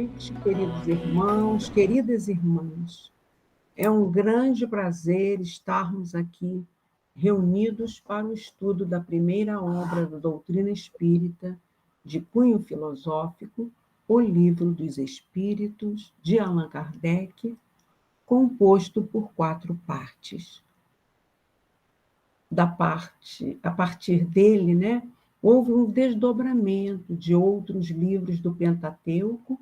noite, queridos irmãos, queridas irmãs. É um grande prazer estarmos aqui reunidos para o estudo da primeira obra da doutrina espírita, de cunho filosófico, O Livro dos Espíritos, de Allan Kardec, composto por 4 partes. A partir dele, houve um desdobramento de outros livros do Pentateuco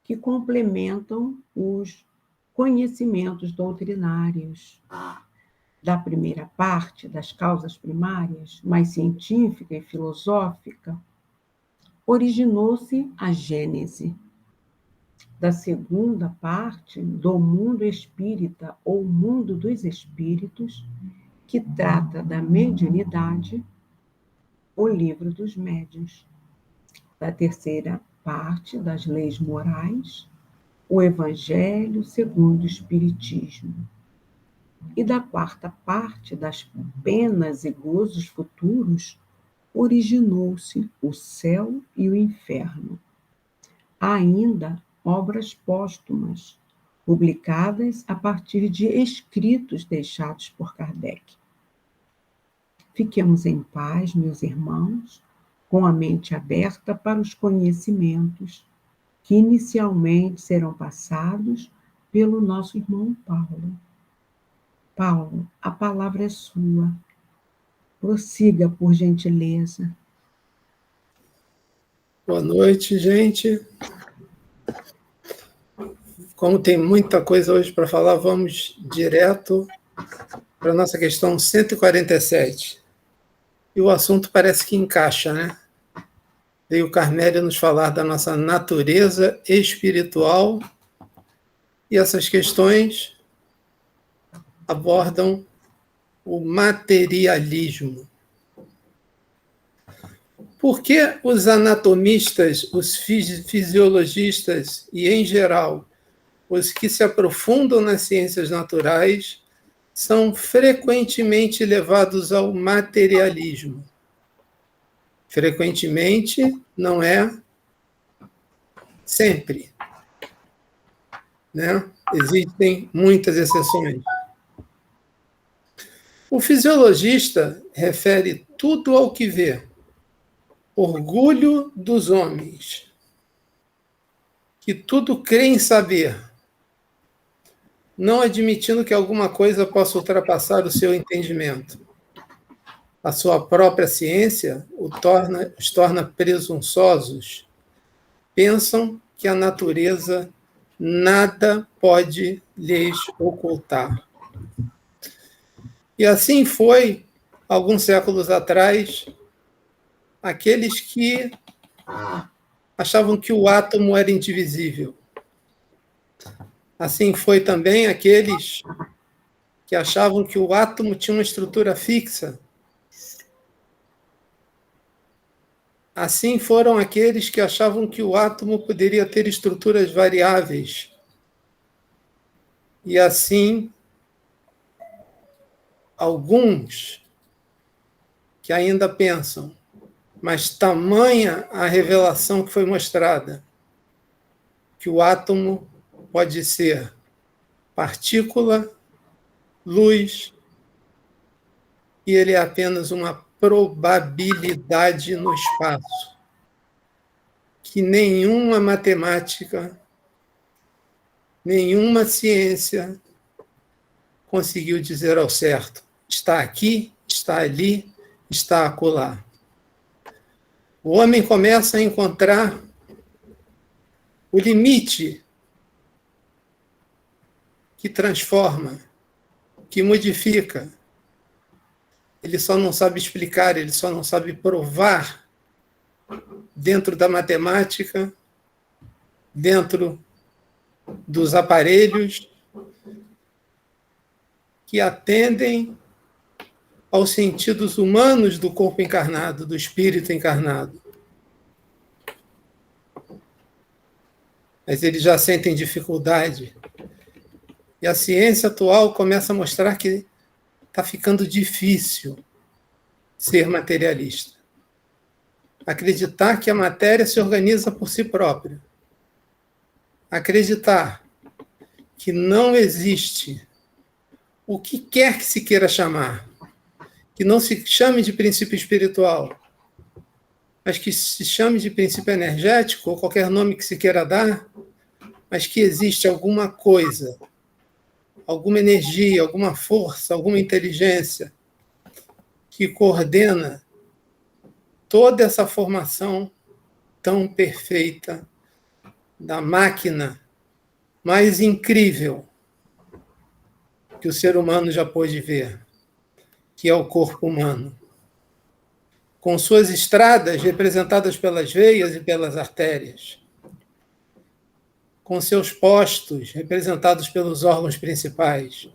que complementam os conhecimentos doutrinários. Da primeira parte, das causas primárias, mais científica e filosófica, originou-se a Gênese. Da segunda parte, do mundo espírita ou mundo dos espíritos, que trata da mediunidade, o Livro dos Médiuns. Da terceira parte, das leis morais, o Evangelho segundo o Espiritismo. E da quarta parte, das penas e gozos futuros, originou-se o céu e o inferno. Há ainda obras póstumas, publicadas a partir de escritos deixados por Kardec. Fiquemos em paz, meus irmãos, com a mente aberta para os conhecimentos que inicialmente serão passados pelo nosso irmão Paulo. Paulo, a palavra é sua. Prossiga, por gentileza. Boa noite, gente. Como tem muita coisa hoje para falar, vamos direto para a nossa questão 147. E o assunto parece que encaixa, né? Veio o Carmélio nos falar da nossa natureza espiritual e essas questões abordam o materialismo. Por que os anatomistas, os fisiologistas e, em geral, os que se aprofundam nas ciências naturais são frequentemente levados ao materialismo? Frequentemente não é sempre, né? Existem muitas exceções. O fisiologista refere tudo ao que vê. Orgulho dos homens, que tudo creem saber, não admitindo que alguma coisa possa ultrapassar o seu entendimento. A sua própria ciência os torna presunçosos. Pensam que a natureza nada pode lhes ocultar. E assim foi, alguns séculos atrás, aqueles que achavam que o átomo era indivisível. Assim foi também aqueles que achavam que o átomo tinha uma estrutura fixa. Assim foram aqueles que achavam que o átomo poderia ter estruturas variáveis. E assim, alguns que ainda pensam, mas tamanha a revelação que foi mostrada, que o átomo pode ser partícula, luz, e ele é apenas uma probabilidade no espaço, que nenhuma matemática, nenhuma ciência conseguiu dizer ao certo. Está aqui, está ali, está acolá. O homem começa a encontrar o limite que transforma, que modifica. Ele só não sabe explicar, ele só não sabe provar dentro da matemática, dentro dos aparelhos que atendem aos sentidos humanos do corpo encarnado, do espírito encarnado. Mas eles já sentem dificuldade. E a ciência atual começa a mostrar que está ficando difícil ser materialista. Acreditar que a matéria se organiza por si própria. acreditar que não existe o que quer que se queira chamar, que não se chame de princípio espiritual, mas que se chame de princípio energético, ou qualquer nome que se queira dar, mas que existe alguma coisa, alguma energia, alguma força, alguma inteligência que coordena toda essa formação tão perfeita da máquina mais incrível que o ser humano já pôde ver, que é o corpo humano, com suas estradas representadas pelas veias e pelas artérias, com seus postos representados pelos órgãos principais,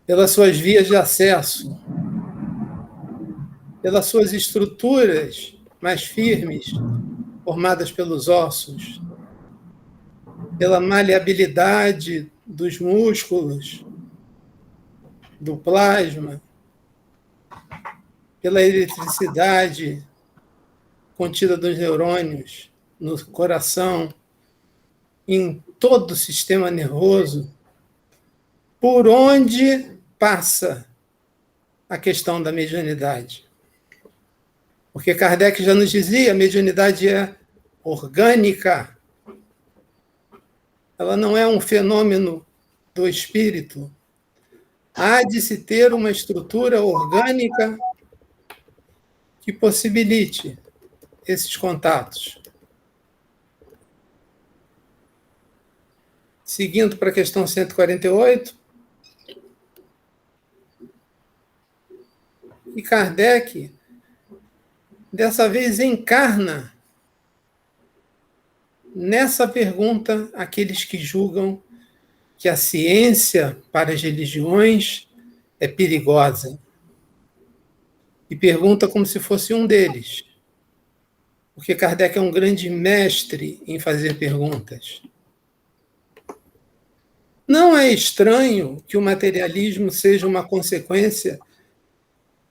pelas suas vias de acesso, pelas suas estruturas mais firmes, formadas pelos ossos, pela maleabilidade dos músculos, do plasma, pela eletricidade contida dos neurônios no coração, em todo o sistema nervoso, por onde passa a questão da mediunidade. Porque Kardec já nos dizia, a mediunidade é orgânica. Ela não é um fenômeno do espírito. Há de se ter uma estrutura orgânica que possibilite esses contatos. Seguindo para a questão 148, e Kardec, dessa vez, encarna nessa pergunta aqueles que julgam que a ciência para as religiões é perigosa. E pergunta como se fosse um deles. Porque Kardec é um grande mestre em fazer perguntas. Não é estranho que o materialismo seja uma consequência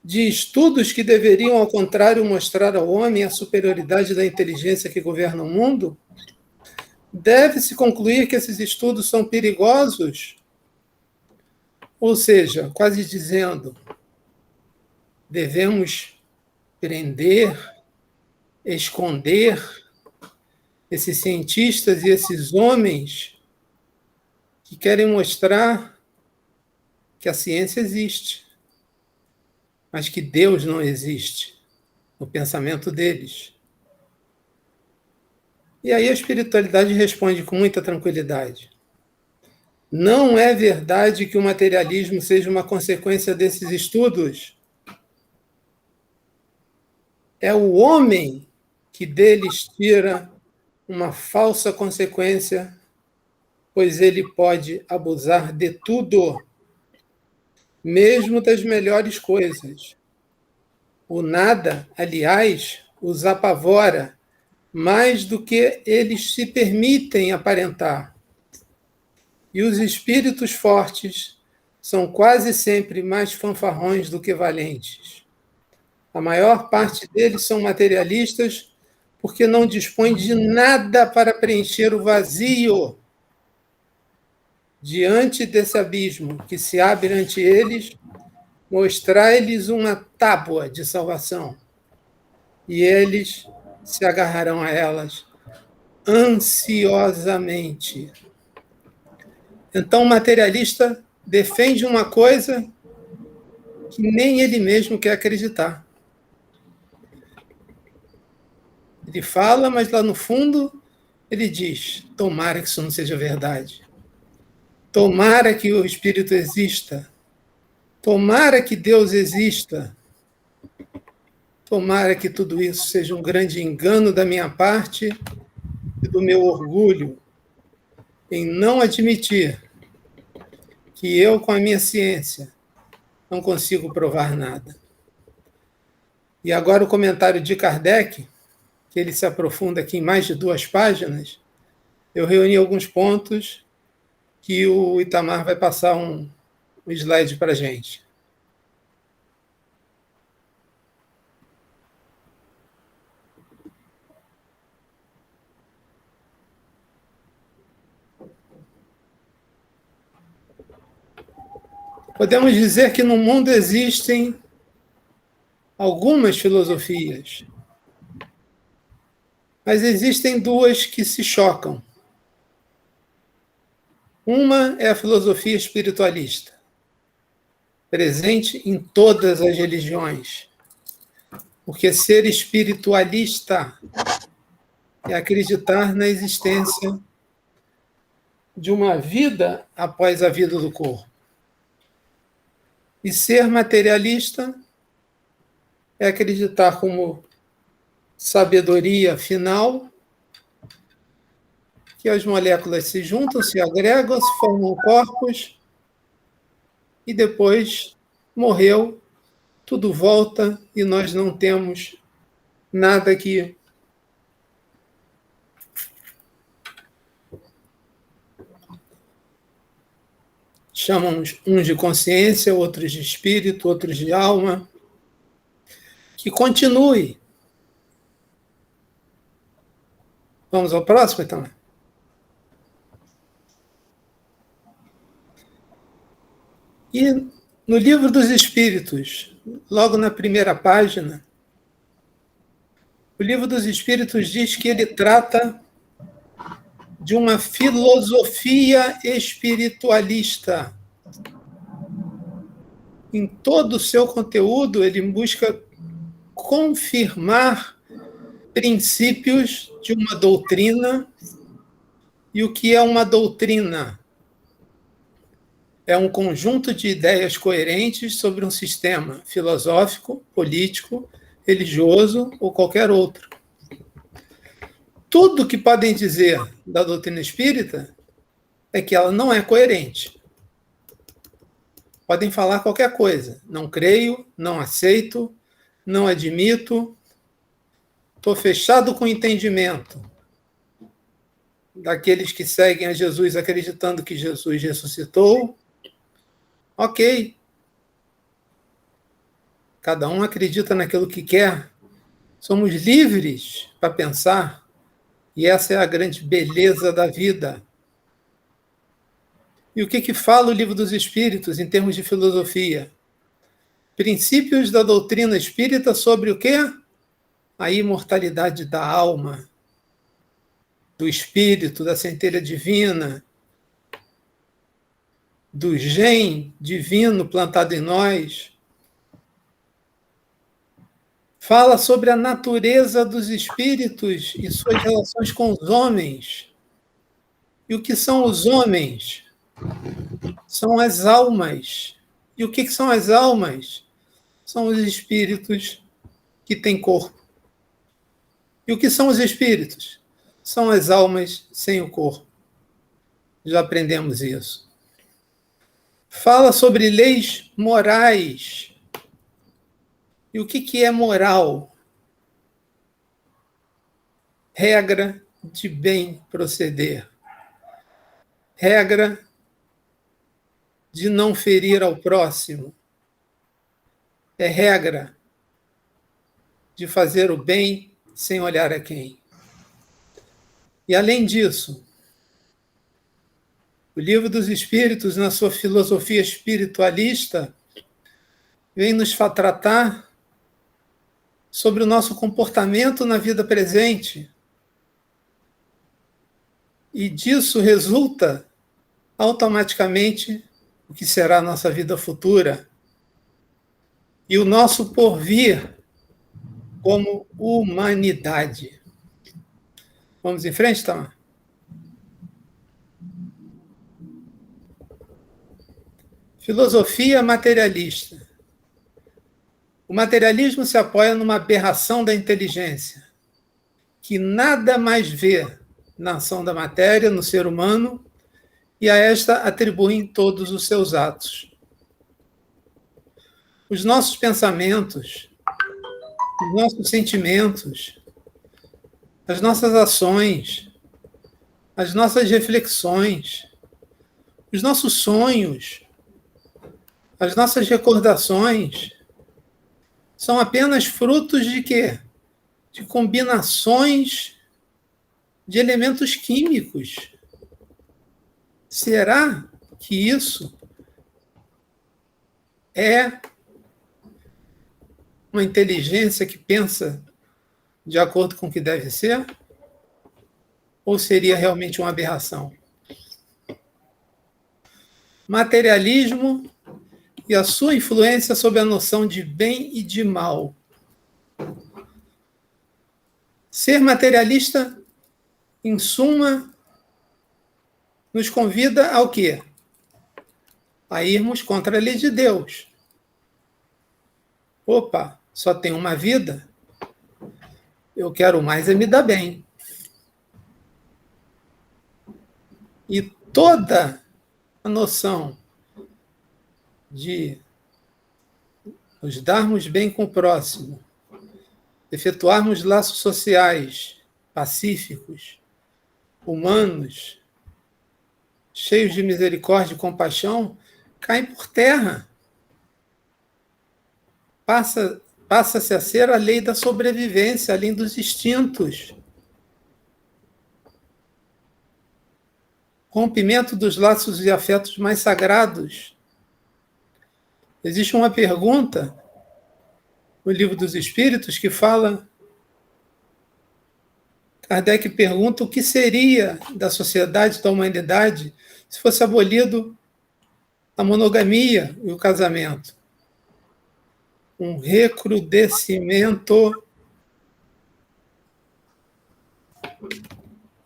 de estudos que deveriam, ao contrário, mostrar ao homem a superioridade da inteligência que governa o mundo? Deve-se concluir que esses estudos são perigosos? Ou seja, quase dizendo, devemos prender, esconder esses cientistas e esses homens que querem mostrar que a ciência existe, mas que Deus não existe no pensamento deles. E aí a espiritualidade responde com muita tranquilidade. Não é verdade que o materialismo seja uma consequência desses estudos. É o homem que deles tira uma falsa consequência, pois ele pode abusar de tudo, mesmo das melhores coisas. O nada, aliás, os apavora mais do que eles se permitem aparentar. E os espíritos fortes são quase sempre mais fanfarrões do que valentes. A maior parte deles são materialistas porque não dispõem de nada para preencher o vazio diante desse abismo que se abre ante eles, mostrar-lhes uma tábua de salvação. E eles se agarrarão a elas ansiosamente. Então, o materialista defende uma coisa que nem ele mesmo quer acreditar. Ele fala, mas lá no fundo ele diz: tomara que isso não seja verdade. Tomara que o Espírito exista. Tomara que Deus exista. Tomara que tudo isso seja um grande engano da minha parte e do meu orgulho em não admitir que eu, com a minha ciência, não consigo provar nada. E agora o comentário de Kardec, que ele se aprofunda aqui em mais de 2 páginas, eu reuni alguns pontos que o Itamar vai passar um slide para a gente. Podemos dizer que no mundo existem algumas filosofias, mas existem duas que se chocam. Uma é a filosofia espiritualista, presente em todas as religiões, porque ser espiritualista é acreditar na existência de uma vida após a vida do corpo. E ser materialista é acreditar como sabedoria final que as moléculas se juntam, se agregam, se formam corpos e depois morreu, tudo volta e nós não temos nada que chamam uns de consciência, outros de espírito, outros de alma, que continue. Vamos ao próximo, então? E no Livro dos Espíritos, logo na primeira página, o Livro dos Espíritos diz que ele trata de uma filosofia espiritualista. Em todo o seu conteúdo, ele busca confirmar princípios de uma doutrina. E o que é uma doutrina? É um conjunto de ideias coerentes sobre um sistema filosófico, político, religioso ou qualquer outro. Tudo que podem dizer da doutrina espírita é que ela não é coerente. Podem falar qualquer coisa. Não creio, não aceito, não admito, estou fechado com o entendimento daqueles que seguem a Jesus acreditando que Jesus ressuscitou. Ok. Cada um acredita naquilo que quer. Somos livres para pensar. E essa é a grande beleza da vida. E o que fala o Livro dos Espíritos em termos de filosofia? Princípios da doutrina espírita sobre o quê? A imortalidade da alma, do espírito, da centelha divina, do gen divino plantado em nós. Fala sobre a natureza dos espíritos e suas relações com os homens. E o que são os homens? São as almas. E o que são as almas? São os espíritos que têm corpo. E o que são os espíritos? São as almas sem o corpo. Já aprendemos isso. Fala sobre leis morais. E o que é moral? Regra de bem proceder. Regra de não ferir ao próximo. É regra de fazer o bem sem olhar a quem. E além disso, o Livro dos Espíritos, na sua filosofia espiritualista, vem nos tratar sobre o nosso comportamento na vida presente. E disso resulta automaticamente o que será a nossa vida futura e o nosso porvir como humanidade. Vamos em frente, Tamar? Filosofia materialista. O materialismo se apoia numa aberração da inteligência, que nada mais vê na ação da matéria, no ser humano, e a esta atribuem todos os seus atos. Os nossos pensamentos, os nossos sentimentos, as nossas ações, as nossas reflexões, os nossos sonhos, as nossas recordações, são apenas frutos de quê? De combinações de elementos químicos. Será que isso é uma inteligência que pensa de acordo com o que deve ser? Ou seria realmente uma aberração? Materialismo e a sua influência sobre a noção de bem e de mal. Ser materialista, em suma, nos convida ao quê? A irmos contra a lei de Deus. Opa, só tem uma vida? Eu quero mais é me dar bem. E toda a noção de nos darmos bem com o próximo, efetuarmos laços sociais pacíficos, humanos, cheios de misericórdia e compaixão, caem por terra. Passa-se a ser a lei da sobrevivência, além dos instintos. Rompimento dos laços e afetos mais sagrados. Existe uma pergunta no Livro dos Espíritos que fala... Kardec pergunta o que seria da sociedade, da humanidade, se fosse abolido a monogamia e o casamento. Um recrudescimento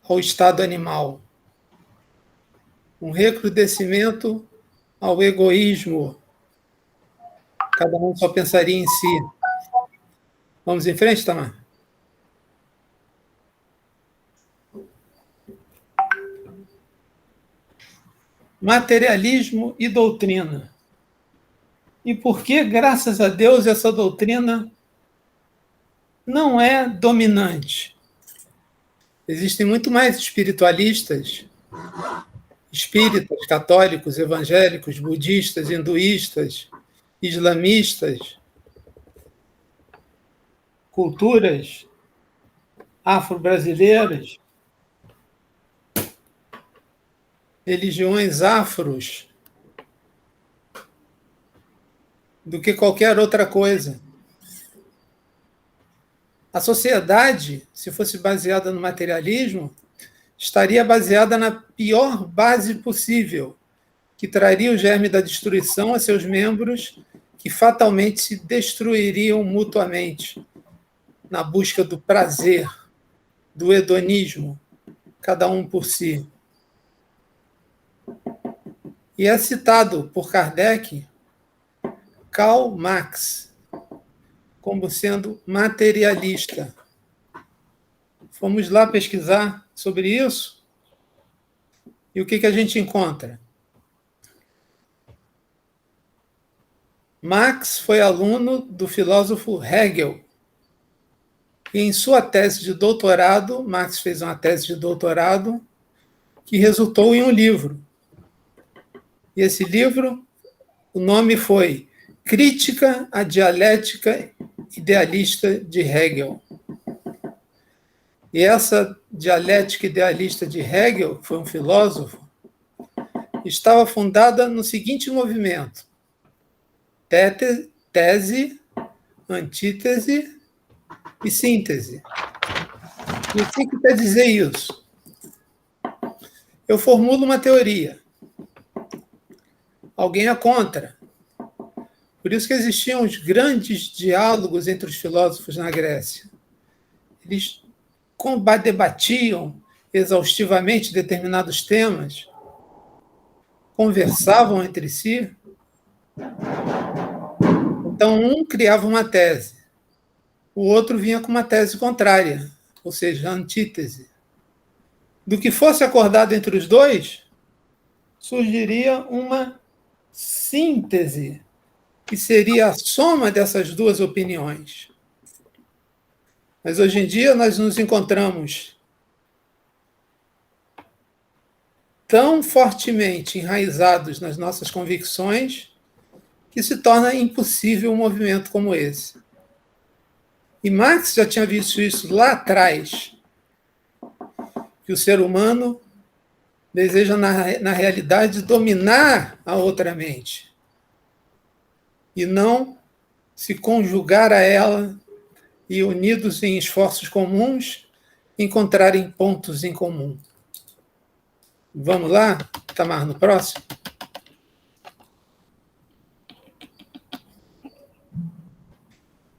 ao estado animal. Um recrudescimento ao egoísmo. Cada um só pensaria em si. Vamos em frente, Tamar? Materialismo e doutrina. E por que, graças a Deus, essa doutrina não é dominante? Existem muito mais espiritualistas, espíritas, católicos, evangélicos, budistas, hinduístas, islamistas, culturas afro-brasileiras, religiões afros, do que qualquer outra coisa. A sociedade, se fosse baseada no materialismo, estaria baseada na pior base possível, que traria o germe da destruição a seus membros, que fatalmente se destruiriam mutuamente, na busca do prazer, do hedonismo, cada um por si. E é citado por Kardec Karl Marx como sendo materialista. Fomos lá pesquisar sobre isso e o que a gente encontra? Marx foi aluno do filósofo Hegel. E em sua tese de doutorado, Marx fez uma tese de doutorado que resultou em um livro. E esse livro, o nome foi Crítica à Dialética Idealista de Hegel. E essa dialética idealista de Hegel, que foi um filósofo, estava fundada no seguinte movimento: tese, antítese e síntese. E o que quer dizer isso? Eu formulo uma teoria. Alguém é contra. Por isso que existiam os grandes diálogos entre os filósofos na Grécia. Eles debatiam exaustivamente determinados temas, conversavam entre si. Então, um criava uma tese, o outro vinha com uma tese contrária, ou seja, antítese. Do que fosse acordado entre os dois, surgiria uma síntese, que seria a soma dessas duas opiniões. Mas hoje em dia nós nos encontramos tão fortemente enraizados nas nossas convicções que se torna impossível um movimento como esse. E Marx já tinha visto isso lá atrás, que o ser humano deseja, na realidade, dominar a outra mente. e não se conjugar a ela e, unidos em esforços comuns, encontrarem pontos em comum. Vamos lá, Tamar, no próximo?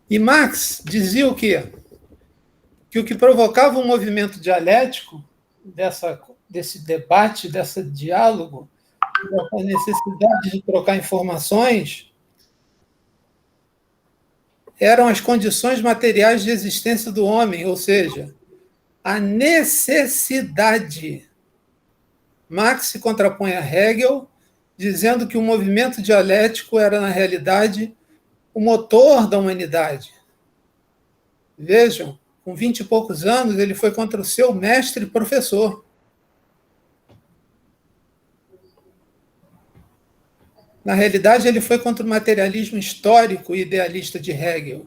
E Marx dizia o quê? Que o que provocava um movimento dialético, desse debate, desse diálogo, dessa necessidade de trocar informações, eram as condições materiais de existência do homem, ou seja, a necessidade. Marx se contrapõe a Hegel, dizendo que o movimento dialético era, na realidade, o motor da humanidade. Vejam, com 20 e poucos anos, ele foi contra o seu mestre e professor. Na realidade, ele foi contra o materialismo histórico e idealista de Hegel,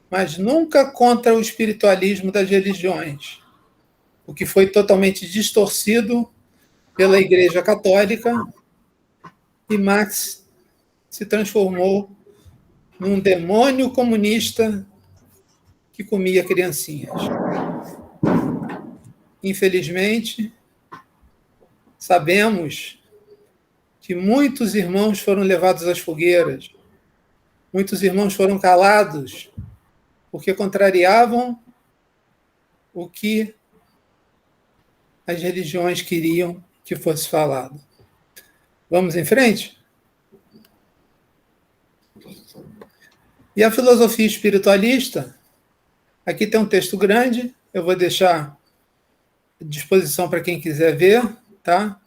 mas nunca contra o espiritualismo das religiões, o que foi totalmente distorcido pela Igreja Católica, e Marx se transformou num demônio comunista que comia criancinhas. Infelizmente, sabemos que muitos irmãos foram levados às fogueiras, muitos irmãos foram calados, porque contrariavam o que as religiões queriam que fosse falado. Vamos em frente? E a filosofia espiritualista, aqui tem um texto grande, eu vou deixar à disposição para quem quiser ver, tá?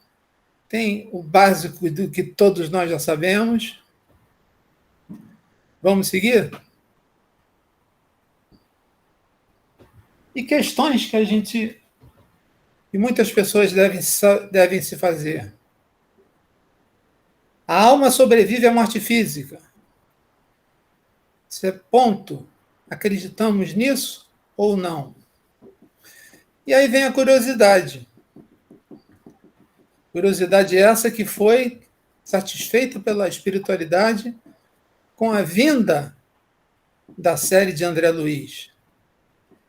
Tem o básico do que todos nós já sabemos. Vamos seguir? E questões que e muitas pessoas devem se fazer. A alma sobrevive à morte física. Isso é ponto. Acreditamos nisso ou não? E aí vem a curiosidade. Curiosidade essa que foi satisfeita pela espiritualidade com a vinda da série de André Luiz,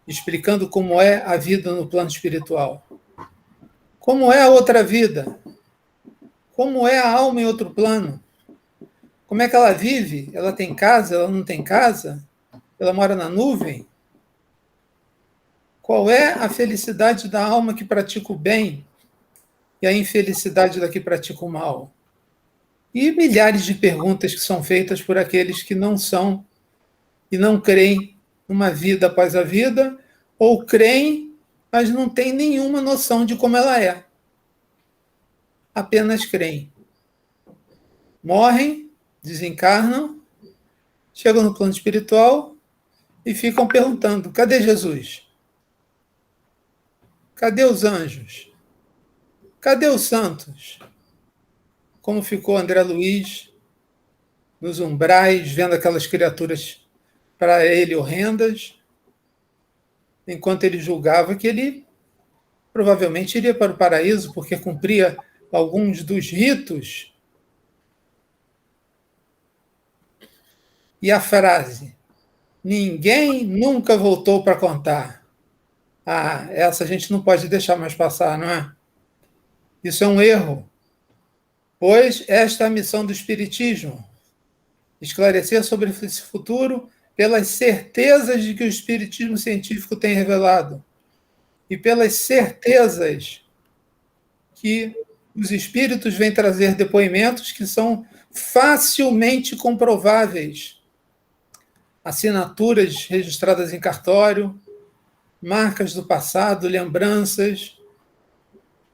explicando como é a vida no plano espiritual. Como é a outra vida? Como é a alma em outro plano? Como é que ela vive? Ela tem casa? Ela não tem casa? Ela mora na nuvem? Qual é a felicidade da alma que pratica o bem e a infelicidade da que pratica o mal? E milhares de perguntas que são feitas por aqueles que não são e não creem numa vida após a vida, ou creem, mas não têm nenhuma noção de como ela é. Apenas creem. Morrem, desencarnam, chegam no plano espiritual e ficam perguntando: cadê Jesus? Cadê os anjos? Cadê os santos? Como ficou André Luiz nos umbrais, vendo aquelas criaturas para ele horrendas, enquanto ele julgava que ele provavelmente iria para o paraíso, porque cumpria alguns dos ritos. E a frase: ninguém nunca voltou para contar. Ah, essa a gente não pode deixar mais passar, não é? Isso é um erro, pois esta é a missão do Espiritismo: esclarecer sobre esse futuro pelas certezas de que o Espiritismo científico tem revelado e pelas certezas que os espíritos vêm trazer depoimentos que são facilmente comprováveis. Assinaturas registradas em cartório, marcas do passado, lembranças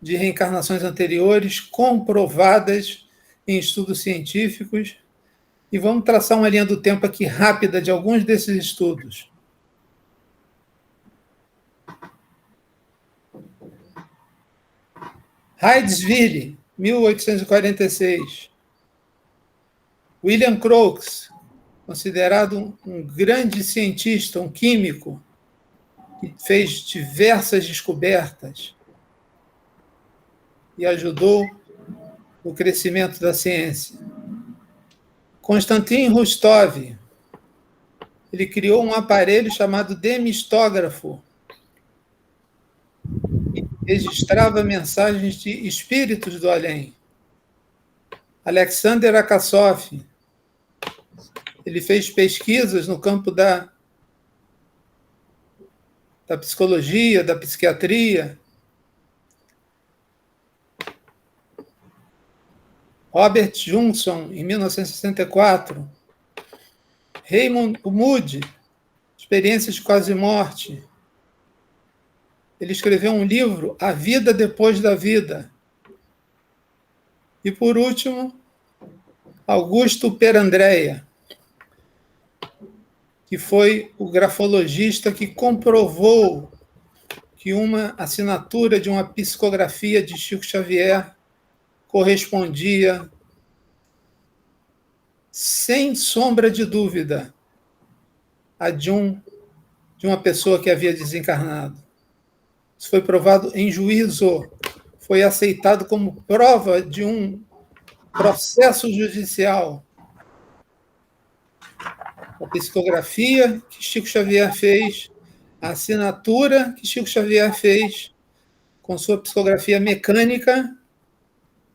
de reencarnações anteriores, comprovadas em estudos científicos. E vamos traçar uma linha do tempo aqui rápida de alguns desses estudos. Hydesville, 1846. William Crookes, considerado um grande cientista, um químico, que fez diversas descobertas e ajudou no crescimento da ciência. Konstantin Rostov, ele criou um aparelho chamado demistógrafo, que registrava mensagens de espíritos do além. Alexander Akassov, ele fez pesquisas no campo da psicologia, da psiquiatria. Robert Johnson, em 1964. Raymond Moody, Experiências de Quase Morte. Ele escreveu um livro, A Vida Depois da Vida. E, por último, Augusto Perandrea, que foi o grafologista que comprovou que uma assinatura de uma psicografia de Chico Xavier correspondia, sem sombra de dúvida, a de uma pessoa que havia desencarnado. Isso foi provado em juízo, foi aceitado como prova de um processo judicial. A psicografia que Chico Xavier fez, a assinatura que Chico Xavier fez com sua psicografia mecânica,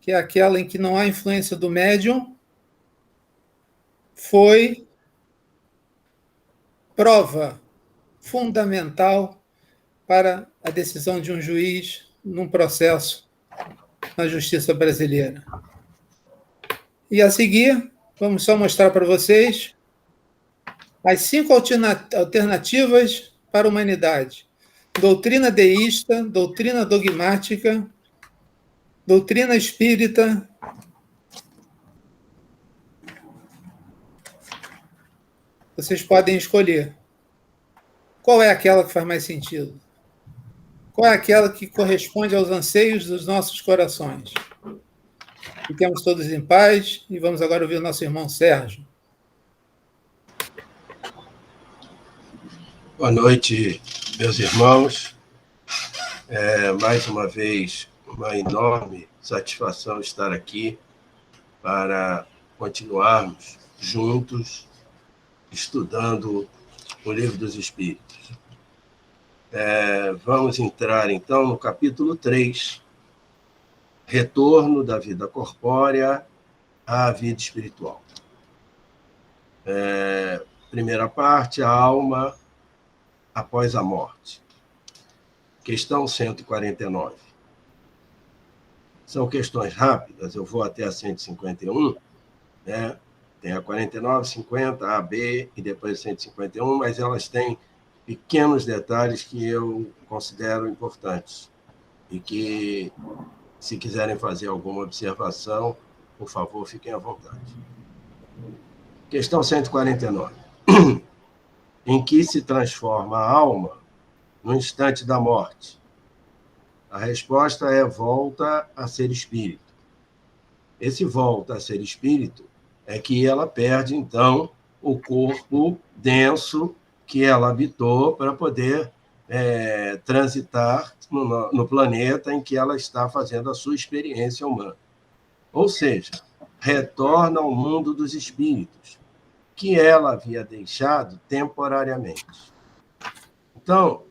que é aquela em que não há influência do médium, foi prova fundamental para a decisão de um juiz num processo na justiça brasileira. E a seguir, vamos só mostrar para vocês as 5 alternativas para a humanidade: doutrina deísta, doutrina dogmática, doutrina espírita, vocês podem escolher. Qual é aquela que faz mais sentido? Qual é aquela que corresponde aos anseios dos nossos corações? Fiquemos todos em paz e vamos agora ouvir o nosso irmão Sérgio. Boa noite, meus irmãos. Mais uma vez, uma enorme satisfação estar aqui para continuarmos juntos estudando o Livro dos Espíritos. Vamos entrar, então, no capítulo 3, Retorno da vida corpórea à vida espiritual. Primeira parte, a alma após a morte. Questão 149. São questões rápidas, eu vou até a 151, né? Tem a 49, 50, A, B e depois a 151, mas elas têm pequenos detalhes que eu considero importantes e que, se quiserem fazer alguma observação, por favor, fiquem à vontade. Questão 149. Em que se transforma a alma no instante da morte? A resposta é: volta a ser espírito. Esse volta a ser espírito é que ela perde, então, o corpo denso que ela habitou para poder transitar no planeta em que ela está fazendo a sua experiência humana. Ou seja, retorna ao mundo dos espíritos, que ela havia deixado temporariamente. Então,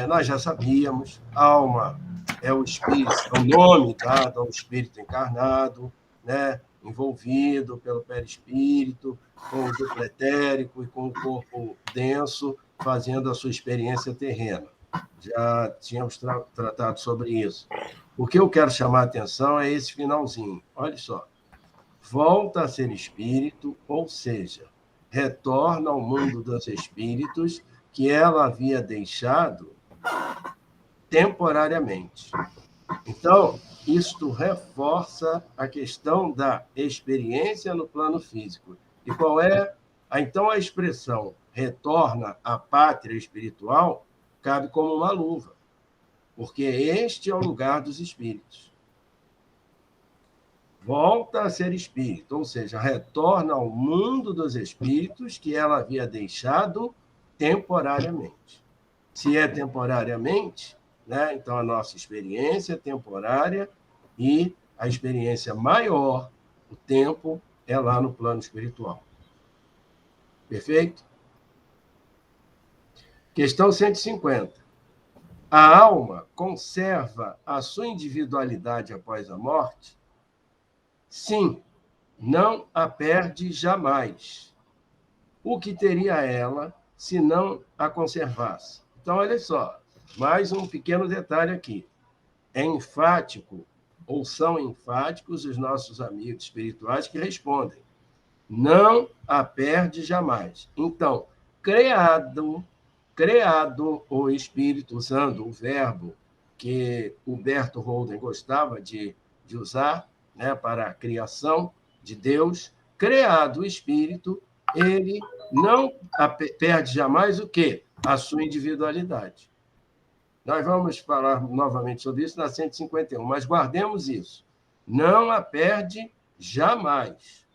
nós já sabíamos, alma é o espírito, é o nome dado ao espírito encarnado, né, envolvido pelo perispírito, com o duplo etérico e com o corpo denso, fazendo a sua experiência terrena. Já tínhamos tratado sobre isso. O que eu quero chamar a atenção é esse finalzinho. Olha só. Volta a ser espírito, ou seja, retorna ao mundo dos espíritos que ela havia deixado temporariamente. Então, isto reforça a questão da experiência no plano físico. E qual é, então, a expressão retorna à pátria espiritual cabe como uma luva, porque este é o lugar dos espíritos. Volta a ser espírito, ou seja, retorna ao mundo dos espíritos que ela havia deixado temporariamente. Se é temporariamente, né, então a nossa experiência é temporária e a experiência maior, o tempo, é lá no plano espiritual. Perfeito? Questão 150. A alma conserva a sua individualidade após a morte? Sim, não a perde jamais. O que teria ela se não a conservasse? Então, olha só, mais um pequeno detalhe aqui. É enfático, ou são enfáticos os nossos amigos espirituais que respondem. Não a perde jamais. Então, criado o espírito, usando o verbo que o Berto Holden gostava de usar, né, para a criação de Deus, criado o espírito, ele não perde jamais o quê? A sua individualidade. Nós vamos falar novamente sobre isso na 151, mas guardemos isso. Não a perde jamais.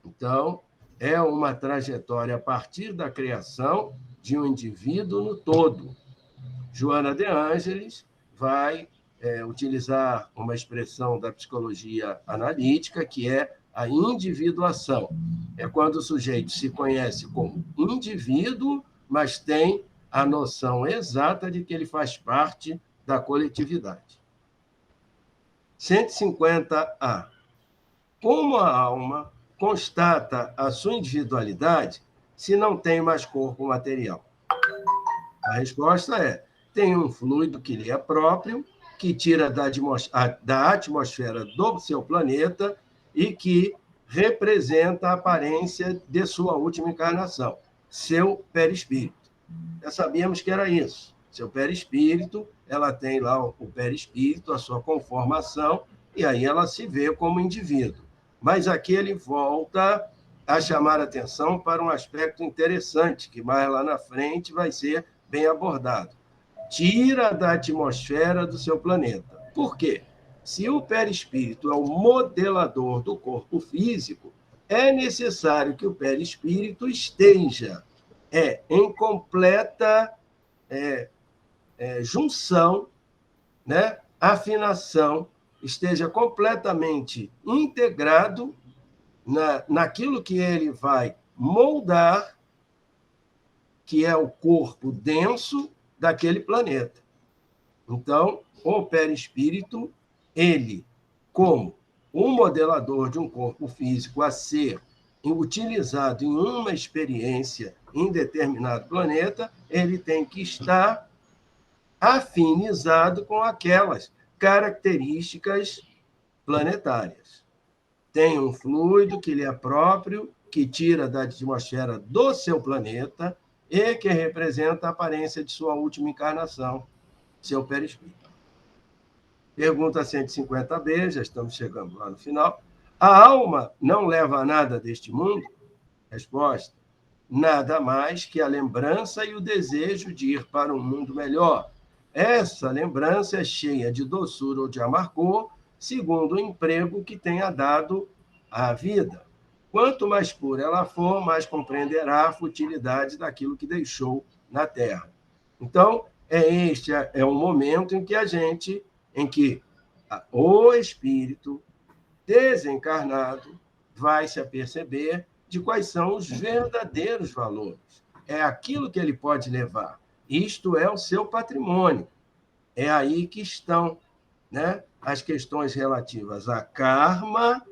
Então, é uma trajetória a partir da criação de um indivíduo no todo. Joana de Ângeles vai utilizar uma expressão da psicologia analítica, que é a individuação. É quando o sujeito se conhece como indivíduo, mas tem a noção exata de que ele faz parte da coletividade. 150A. Como a alma constata a sua individualidade se não tem mais corpo material? A resposta é: tem um fluido que lhe é próprio, que tira da atmosfera do seu planeta e que representa a aparência de sua última encarnação, seu perispírito. Já sabíamos que era isso. Seu perispírito, ela tem lá o perispírito, a sua conformação, e aí ela se vê como indivíduo. Mas aqui ele volta a chamar a atenção para um aspecto interessante, que mais lá na frente vai ser bem abordado. Tira da atmosfera do seu planeta. Por quê? Se o perispírito é o modelador do corpo físico, é necessário que o perispírito esteja em completa junção, né? Afinação, esteja completamente integrado naquilo que ele vai moldar, que é o corpo denso daquele planeta. Então, o perispírito, ele, como um modelador de um corpo físico a ser utilizado em uma experiência em determinado planeta, ele tem que estar afinizado com aquelas características planetárias. Tem um fluido que lhe é próprio, que tira da atmosfera do seu planeta e que representa a aparência de sua última encarnação, seu perispírito. Pergunta 150B, já estamos chegando lá no final. A alma não leva nada deste mundo? Resposta: nada mais que a lembrança e o desejo de ir para um mundo melhor. Essa lembrança é cheia de doçura ou de amargor, segundo o emprego que tenha dado à vida. Quanto mais pura ela for, mais compreenderá a futilidade daquilo que deixou na Terra. Então, este é um momento em que o espírito desencarnado vai se aperceber de quais são os verdadeiros valores. É aquilo que ele pode levar. Isto é o seu patrimônio. É aí que estão, né, as questões relativas a karma,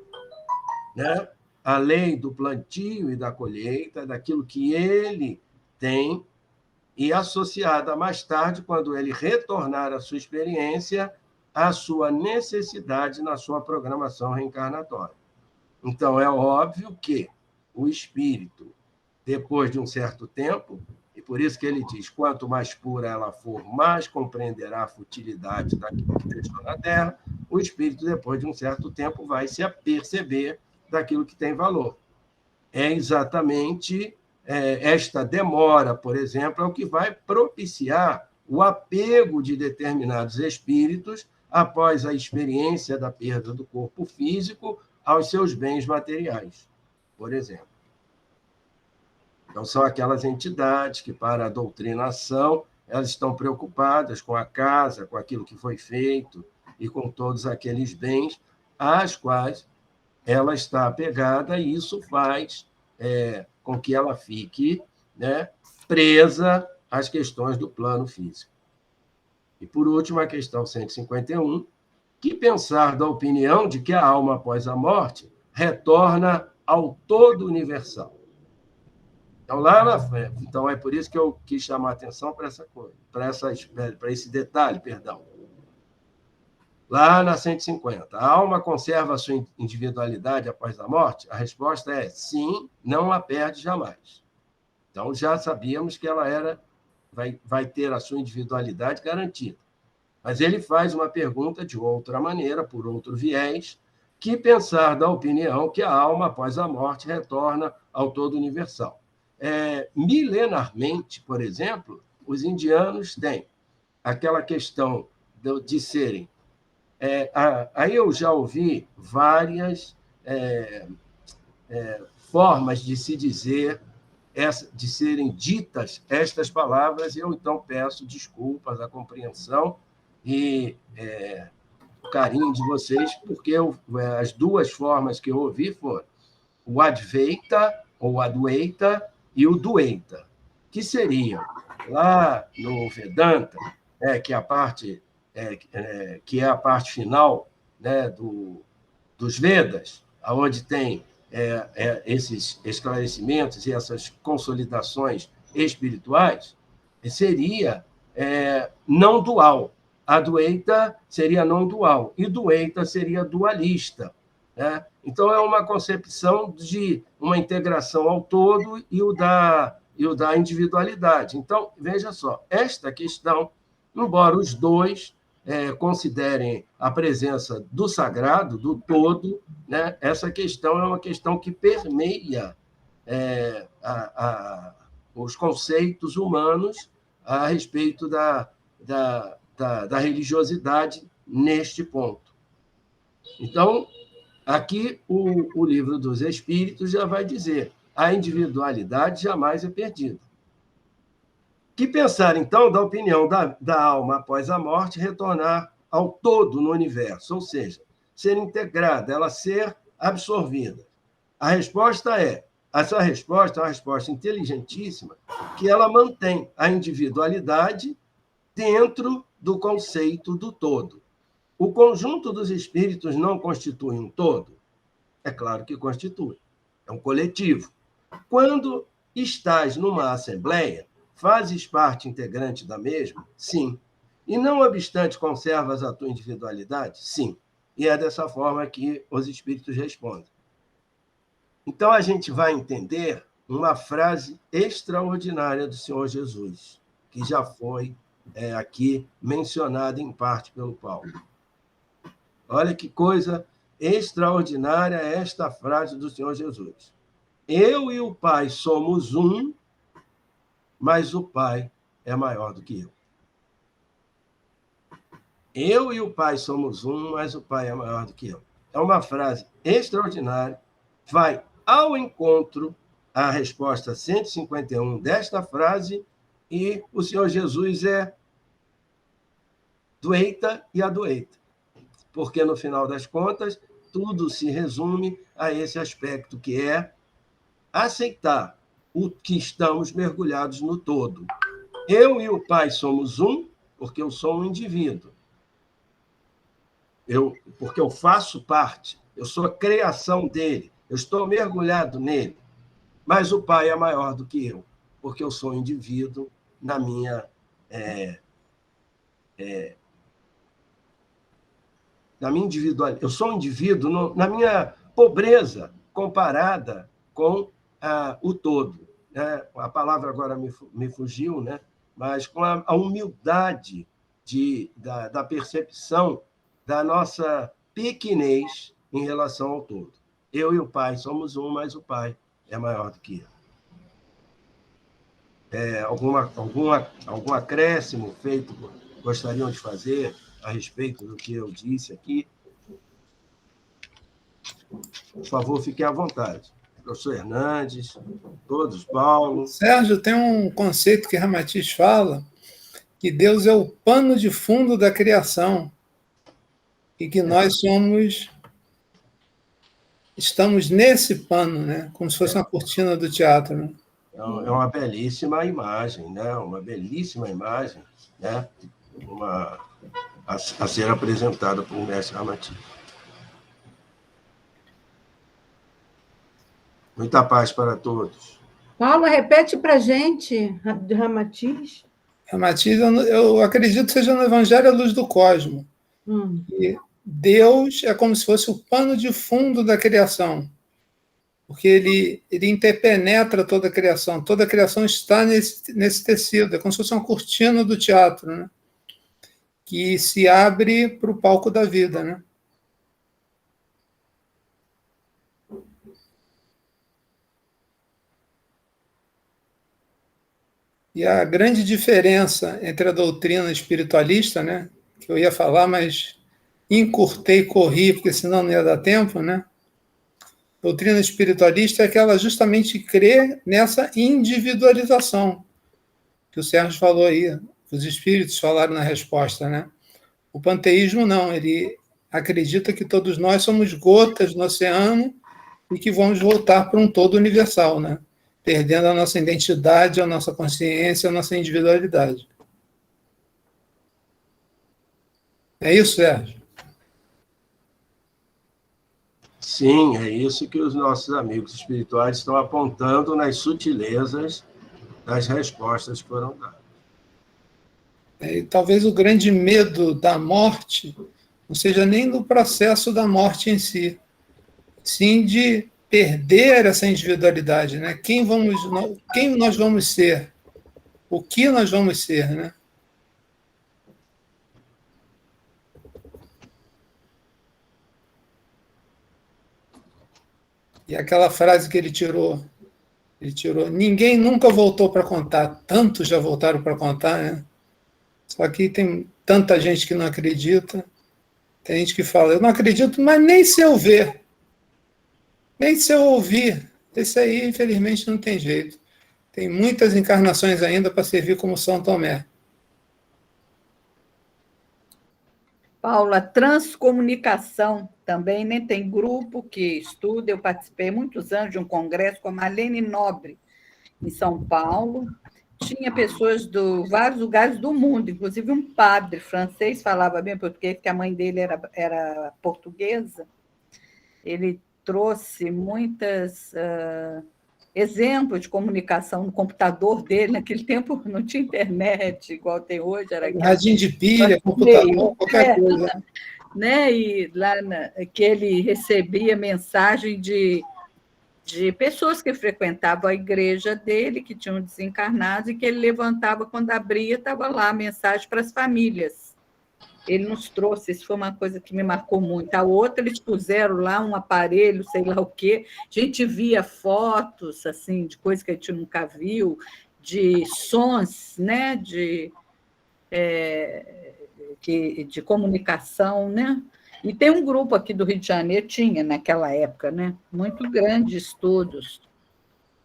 né, a lei do plantio e da colheita, daquilo que ele tem, e associada mais tarde, quando ele retornar à sua experiência, a sua necessidade na sua programação reencarnatória. Então, é óbvio que o espírito, depois de um certo tempo, e por isso que ele diz, quanto mais pura ela for, mais compreenderá a futilidade daquilo que deixou na Terra, o espírito, depois de um certo tempo, vai se aperceber daquilo que tem valor. É exatamente esta demora, por exemplo, é o que vai propiciar o apego de determinados espíritos após a experiência da perda do corpo físico aos seus bens materiais, por exemplo. Então, são aquelas entidades que, para a doutrinação, elas estão preocupadas com a casa, com aquilo que foi feito e com todos aqueles bens, às quais ela está apegada e isso faz com que ela fique, né, presa às questões do plano físico. E, por último, a questão 151, que pensar da opinião de que a alma após a morte retorna ao todo universal. Então, lá na frente, então é por isso que eu quis chamar a atenção para essa coisa, para esse detalhe, perdão. Lá na 150, a alma conserva a sua individualidade após a morte? A resposta é sim, não a perde jamais. Então, já sabíamos que ela vai ter a sua individualidade garantida. Mas ele faz uma pergunta de outra maneira, por outro viés, que pensar da opinião que a alma, após a morte, retorna ao todo universal. Milenarmente, por exemplo, os indianos têm aquela questão de serem... aí eu já ouvi várias formas de se dizer, de serem ditas estas palavras, e eu, então, peço desculpas, a compreensão e o carinho de vocês, porque as duas formas que eu ouvi foram o Advaita, ou Adwaita, e o Dwaita, que seriam, lá no Vedanta, que é a parte final, né, dos Vedas, onde tem esses esclarecimentos e essas consolidações espirituais, seria não dual. A Adwaita seria não dual, e Dwaita seria dualista. Né? Então, é uma concepção de uma integração ao todo e o da individualidade. Então, veja só, esta questão, embora os dois considerem a presença do sagrado, do todo, né? Essa questão é uma questão que permeia os conceitos humanos a respeito da religiosidade neste ponto. Então, aqui o Livro dos Espíritos já vai dizer: a individualidade jamais é perdida. Que pensar, então, da opinião da alma após a morte retornar ao todo no universo, ou seja, ser integrada, ela ser absorvida? A resposta essa resposta é uma resposta inteligentíssima, que ela mantém a individualidade dentro do conceito do todo. O conjunto dos espíritos não constitui um todo? É claro que constitui. É um coletivo. Quando estás numa assembleia, fazes parte integrante da mesma? Sim. E, não obstante, conservas a tua individualidade? Sim. E é dessa forma que os espíritos respondem. Então, a gente vai entender uma frase extraordinária do Senhor Jesus, que já foi aqui mencionada em parte pelo Paulo. Olha que coisa extraordinária esta frase do Senhor Jesus. Eu e o Pai somos um, mas o Pai é maior do que eu. Eu e o Pai somos um, mas o Pai é maior do que eu. É uma frase extraordinária, vai ao encontro à resposta 151 desta frase, e o Senhor Jesus é Dwaita e Adwaita, porque, no final das contas, tudo se resume a esse aspecto, que é aceitar o que estamos mergulhados no todo. Eu e o Pai somos um, porque eu sou um indivíduo. Porque eu faço parte, eu sou a criação dele, eu estou mergulhado nele. Mas o Pai é maior do que eu, porque eu sou um indivíduo na minha... na minha individualidade. Eu sou um indivíduo na minha pobreza comparada com o todo. Né? A palavra agora me fugiu, né? Mas com a humildade da percepção da nossa pequenez em relação ao todo. Eu e o Pai somos um, mas o Pai é maior do que eu. Algum acréscimo feito gostariam de fazer a respeito do que eu disse aqui? Por favor, fiquem à vontade. Professor Hernandes, todos, Paulo. Sérgio, tem um conceito que Ramatiz fala, que Deus é o pano de fundo da criação e que nós somos estamos nesse pano, né? Como se fosse uma cortina do teatro. Né? É uma belíssima imagem, né? Uma belíssima imagem, né? A ser apresentada por mestre Ramatiz. Muita paz para todos. Paulo, repete para a gente, de Ramatiz. Ramatiz, eu acredito que seja no Evangelho à Luz do Cosmo. E Deus é como se fosse o pano de fundo da criação, porque ele interpenetra toda a criação está nesse tecido, é como se fosse uma cortina do teatro, né? Que se abre para o palco da vida, né? E a grande diferença entre a doutrina espiritualista, né, que eu ia falar, mas encurtei e corri, porque senão não ia dar tempo, né? A doutrina espiritualista é que ela justamente crê nessa individualização, que o Sérgio falou aí, os espíritos falaram na resposta, né? O panteísmo não, ele acredita que todos nós somos gotas no oceano e que vamos voltar para um todo universal, né? Perdendo a nossa identidade, a nossa consciência, a nossa individualidade. É isso, Sérgio? Sim, é isso que os nossos amigos espirituais estão apontando nas sutilezas das respostas que foram dadas. E talvez o grande medo da morte não seja nem do processo da morte em si, sim de perder essa individualidade, né? Quem nós vamos ser? O que nós vamos ser, né? E aquela frase que ele tirou, ninguém nunca voltou para contar, tantos já voltaram para contar, né? Só que tem tanta gente que não acredita, tem gente que fala, eu não acredito, mas nem se eu ver, nem se eu ouvir. Esse aí, infelizmente, não tem jeito. Tem muitas encarnações ainda para servir como São Tomé. Paula, transcomunicação também, né? Tem grupo que estuda, eu participei muitos anos de um congresso com a Marlene Nobre, em São Paulo. Tinha pessoas de vários lugares do mundo, inclusive um padre francês falava bem português, porque a mãe dele era portuguesa. Ele trouxe muitos exemplos de comunicação no computador dele. Naquele tempo não tinha internet igual tem hoje. Era radinho de pilha, computador, qualquer coisa. Né? E lá que ele recebia mensagem de pessoas que frequentavam a igreja dele, que tinham desencarnado, e que ele levantava, quando abria, estava lá a mensagem para as famílias. Ele nos trouxe, isso foi uma coisa que me marcou muito. A outra, eles puseram lá um aparelho, sei lá o quê, a gente via fotos, assim, de coisas que a gente nunca viu, de sons, né, de comunicação, né? E tem um grupo aqui do Rio de Janeiro, tinha naquela época, né? Muito grande de estudos,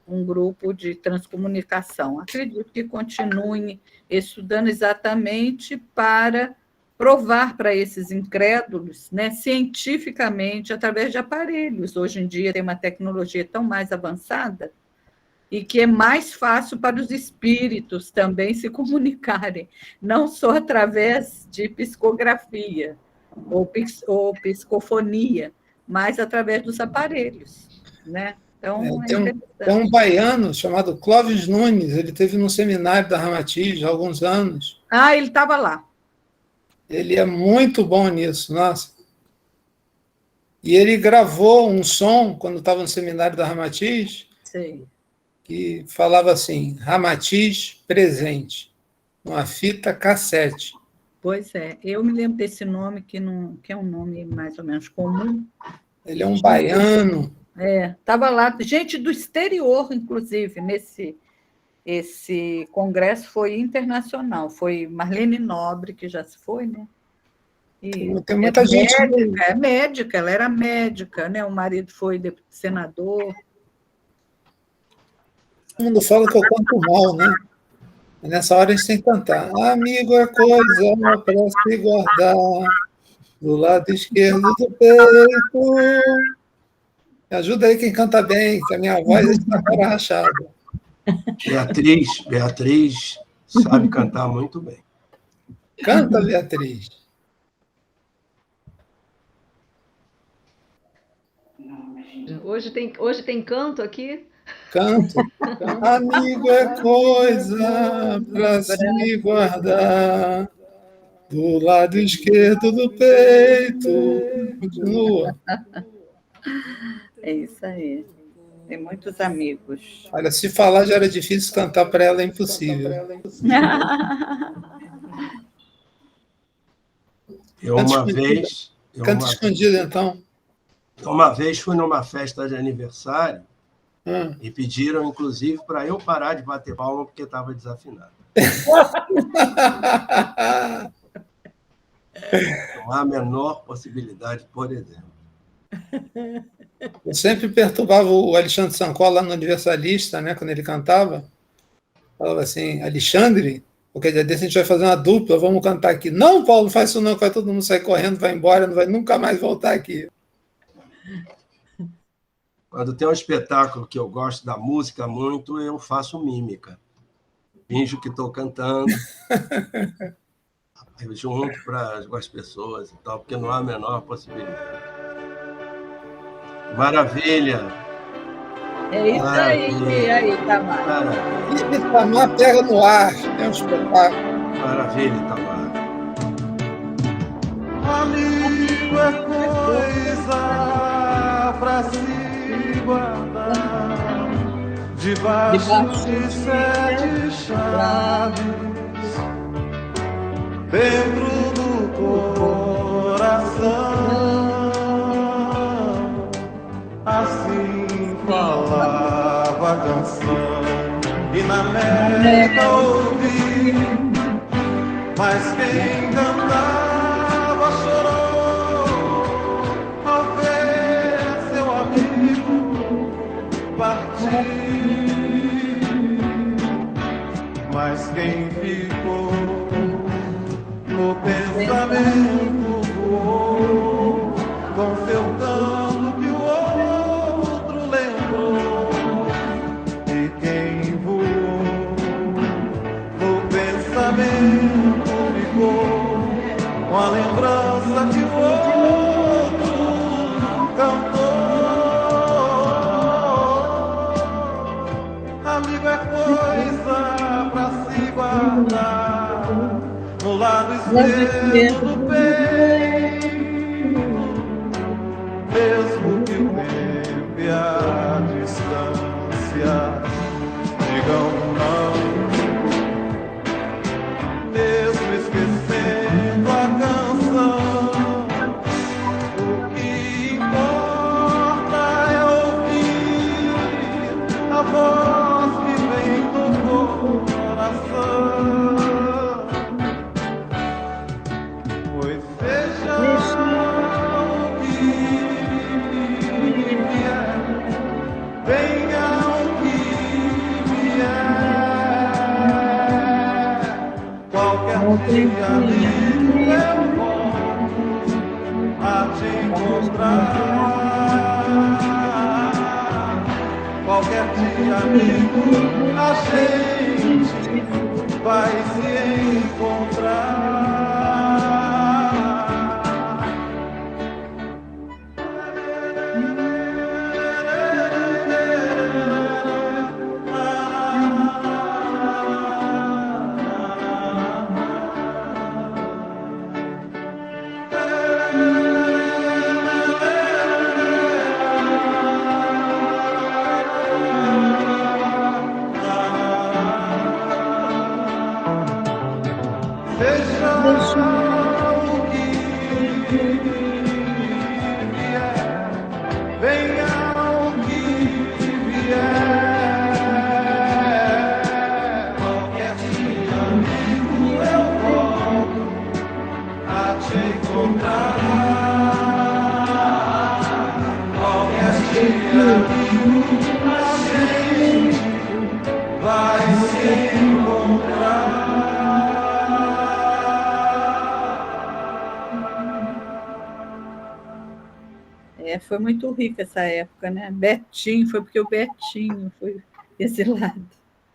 um grupo de transcomunicação. Acredito que continuem estudando exatamente para provar para esses incrédulos, né, cientificamente, através de aparelhos. Hoje em dia tem uma tecnologia tão mais avançada e que é mais fácil para os espíritos também se comunicarem, não só através de psicografia ou psicofonia, mas através dos aparelhos, né? Então, tem um baiano chamado Clóvis Nunes, ele teve num seminário da Ramatiz há alguns anos. Ah, ele estava lá. Ele é muito bom nisso, nossa. E ele gravou um som, quando estava no seminário da Ramatiz, Sim. Que falava assim, Ramatiz presente, uma fita cassete. Pois é, eu me lembro desse nome, que é um nome mais ou menos comum. Ele é um baiano. Estava lá, gente do exterior, inclusive, esse congresso foi internacional, foi Marlene Nobre, que já se foi, né? E tem muita gente. Médica, ela era médica, né? O marido foi senador. Todo mundo fala que eu canto mal, né? Nessa hora a gente tem que cantar. Amigo é coisa para se guardar do lado esquerdo do peito. Me ajuda aí quem canta bem, que a minha voz está fora rachada. Beatriz sabe cantar muito bem. Canta, Beatriz. Hoje tem canto aqui? Canto. Amigo é coisa para se guardar do lado esquerdo do peito. Continua. É isso aí. Tem muitos amigos. Olha, se falar já era difícil, cantar para ela é impossível. Canta escondido, então. Uma vez fui numa festa de aniversário e pediram, inclusive, para eu parar de bater palma porque estava desafinado. Não há a menor possibilidade, por exemplo. Eu sempre perturbava o Alexandre Sancol lá no Universalista, né, quando ele cantava. Falava assim, Alexandre, qualquer dia desse a gente vai fazer uma dupla, vamos cantar aqui. Não, Paulo, não faz isso não, que vai todo mundo sair correndo, vai embora, não vai nunca mais voltar aqui. Quando tem um espetáculo que eu gosto da música muito, eu faço mímica. Finjo que estou cantando. Eu junto com as pessoas e tal, porque não há a menor possibilidade. Maravilha! É isso aí, Itamar. Maravilha. Itamar pega no ar, é um espetáculo. Maravilha, Itamar. Amigo é coisa pra se guardar debaixo de 7 chaves dentro do coração. Assim falava a canção e na Meca ouvi, mas quem cantava chorou ao ver seu amigo partir. Mas quem ficou no pensamento voou com seu canto que o outro lembrou. E quem voou no pensamento ficou com a lembrança que o outro cantou. Amigo é coisa pra se guardar no lado esquerdo do peito, mesmo que o tempo e a distância digam não. Mesmo esquecendo a canção, o que importa é ouvir a voz que vem do coração. Pois seja o que vier, venha o que vier, qualquer dia amigo eu volto a te encontrar. Qualquer dia amigo a gente vai se encontrar. Deixa foi muito rica essa época, né? Betinho, foi porque o Betinho foi desse lado.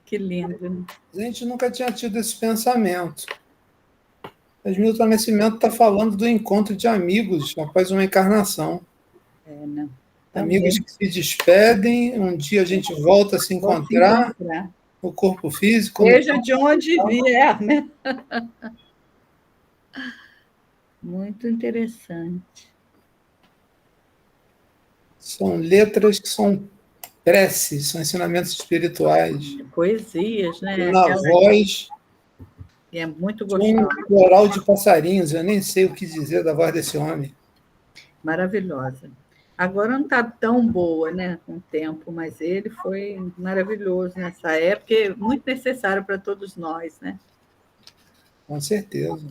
Que lindo, né? A gente nunca tinha tido esse pensamento. Mas Milton Nascimento está falando do encontro de amigos após uma encarnação. Né? Amigos que se despedem, um dia a gente volta a se encontrar no corpo físico. Seja de onde vier, né? Muito interessante. São letras que são preces, são ensinamentos espirituais. Poesias, né? Na voz é muito de um gostosa. coral de passarinhos. Eu nem sei o que dizer da voz desse homem. Maravilhosa. Agora não está tão boa, né, com o tempo, mas ele foi maravilhoso nessa época e muito necessário para todos nós, né? Com certeza.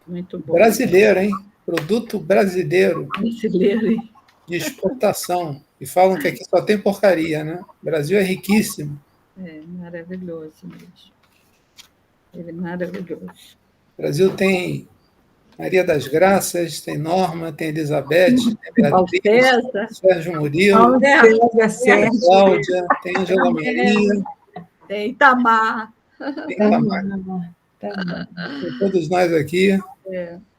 Muito bom. Brasileiro, hein? Produto brasileiro. Brasileiro, hein? De exportação. E falam que aqui só tem porcaria, né? O Brasil é riquíssimo. É, maravilhoso mesmo. Ele é maravilhoso. O Brasil tem Maria das Graças, tem Norma, tem Elizabeth, tem Beatriz, Sérgio Murilo, tem Cláudia, tem Angela Maria, tem Itamar. Tem todos nós aqui.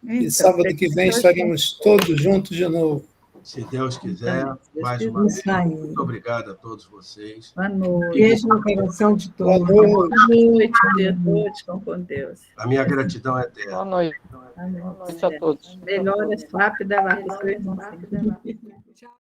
E sábado que vem estaremos todos juntos de novo. Se Deus quiser, mais uma vez. Muito obrigado a todos vocês. Boa noite. Beijo no coração de todos. Boa noite. Ficam com Deus. A minha gratidão é eterna. Boa noite. Boa noite a todos. Melhoras rápidas lá para os seus.